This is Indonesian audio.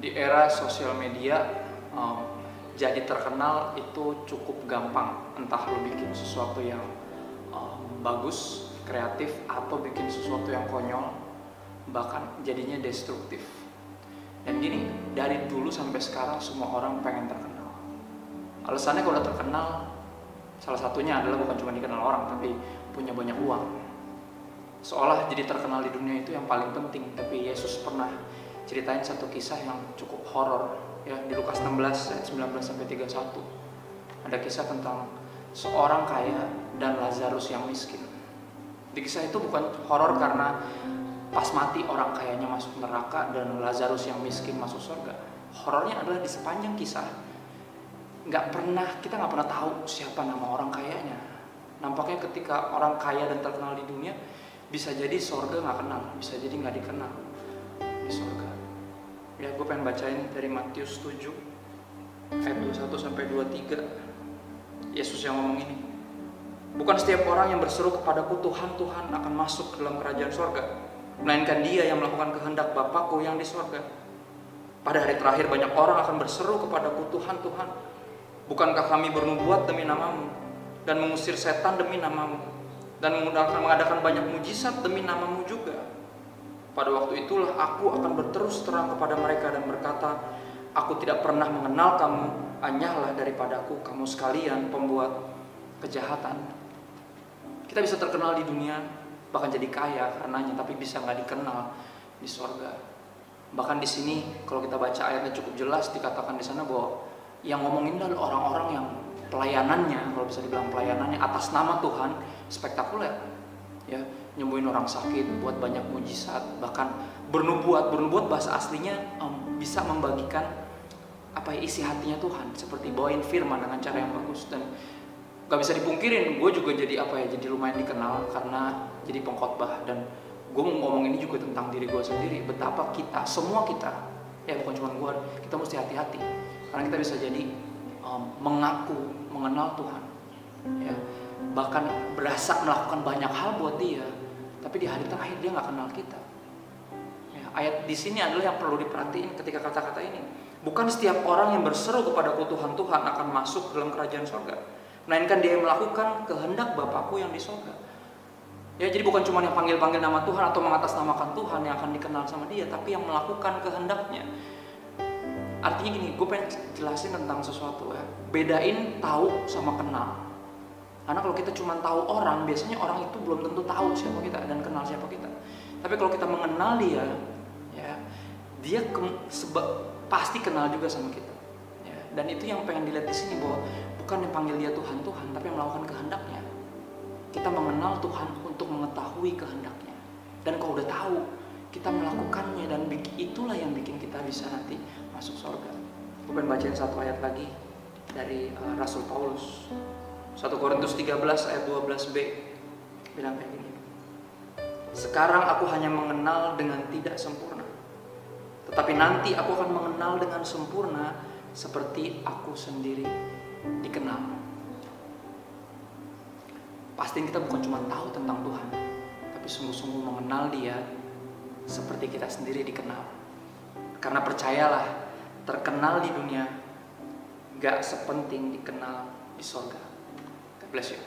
Di era sosial media, jadi terkenal itu cukup gampang. Entah lo bikin sesuatu yang bagus, kreatif, atau bikin sesuatu yang konyol, bahkan jadinya destruktif. Dan gini, dari dulu sampai sekarang semua orang pengen terkenal. Alasannya kalau udah terkenal, salah satunya adalah bukan cuma dikenal orang, tapi punya banyak uang. Seolah jadi terkenal di dunia itu yang paling penting. Tapi Yesus pernah ceritain satu kisah yang cukup horor, ya, di Lukas 16 ayat 19 sampai 31. Ada kisah tentang seorang kaya dan Lazarus yang miskin. Di kisah itu bukan horor karena pas mati orang kayanya masuk neraka dan Lazarus yang miskin masuk surga. Horornya adalah di sepanjang kisah kita nggak pernah tahu siapa nama orang kayanya. Nampaknya ketika orang kaya dan terkenal di dunia, bisa jadi surga nggak kenal, bisa jadi nggak dikenal di surga. Ya, gue pengen bacain dari Matius 7 ayat 21 sampai 23. Yesus yang ngomong ini. Bukan setiap orang yang berseru kepadaku Tuhan, Tuhan akan masuk ke dalam kerajaan surga, melainkan dia yang melakukan kehendak Bapakku yang di surga. Pada hari terakhir banyak orang akan berseru kepadaku Tuhan, Tuhan, bukankah kami bernubuat demi namamu dan mengusir setan demi namamu dan mengadakan banyak mujizat demi namamu juga? Pada waktu itulah aku akan berterus terang kepada mereka dan berkata, aku tidak pernah mengenal kamu, hanyalah daripadaku kamu sekalian pembuat kejahatan. Kita bisa terkenal di dunia, bahkan jadi kaya karenanya, tapi bisa nggak dikenal di surga. Bahkan di sini kalau kita baca ayatnya cukup jelas, dikatakan di sana bahwa yang ngomongin adalah orang-orang yang pelayanannya, kalau bisa dibilang pelayanannya atas nama Tuhan spektakuler, ya, nyembuhin orang sakit, buat banyak mujizat, bahkan bernubuat bahasa aslinya bisa membagikan isi hatinya Tuhan, seperti bawain firman dengan cara yang bagus. Dan gak bisa dipungkirin, gue juga jadi jadi lumayan dikenal karena jadi pengkhotbah. Dan gue mau ngomong ini juga tentang diri gue sendiri, betapa semua kita, ya bukan cuma gue, kita mesti hati-hati karena kita bisa jadi mengaku mengenal Tuhan, ya, bahkan berasa melakukan banyak hal buat dia, tapi di hari terakhir dia nggak kenal kita. Ya, ayat di sini adalah yang perlu diperhatiin ketika kata-kata ini. Bukan setiap orang yang berseru kepadaku Tuhan, Tuhan akan masuk dalam kerajaan surga, melainkan dia yang melakukan kehendak Bapakku yang di surga. Ya, jadi bukan cuma yang panggil-panggil nama Tuhan atau mengatasnamakan Tuhan yang akan dikenal sama dia, tapi yang melakukan kehendaknya. Artinya gini, gue pengen jelasin tentang sesuatu, ya. Bedain tahu sama kenal. Karena kalau kita cuma tahu orang, biasanya orang itu belum tentu tahu siapa kita dan kenal siapa kita. Tapi kalau kita mengenal dia, ya, dia pasti kenal juga sama kita. Ya, dan itu yang pengen dilihat di sini, bahwa bukan yang panggil dia Tuhan, tapi yang melakukan kehendaknya. Kita mengenal Tuhan untuk mengetahui kehendaknya. Dan kalau udah tahu, kita melakukannya, dan itulah yang bikin kita bisa nanti masuk surga. Gue pengen bacain satu ayat lagi dari Rasul Paulus. 1 Korintus 13 ayat 12b bilang kayak gini. Sekarang aku hanya mengenal dengan tidak sempurna, tetapi nanti aku akan mengenal dengan sempurna seperti aku sendiri dikenal. Pastiin kita bukan cuma tahu tentang Tuhan, tapi sungguh-sungguh mengenal dia seperti kita sendiri dikenal. Karena percayalah, terkenal di dunia gak sepenting dikenal di surga. God bless you.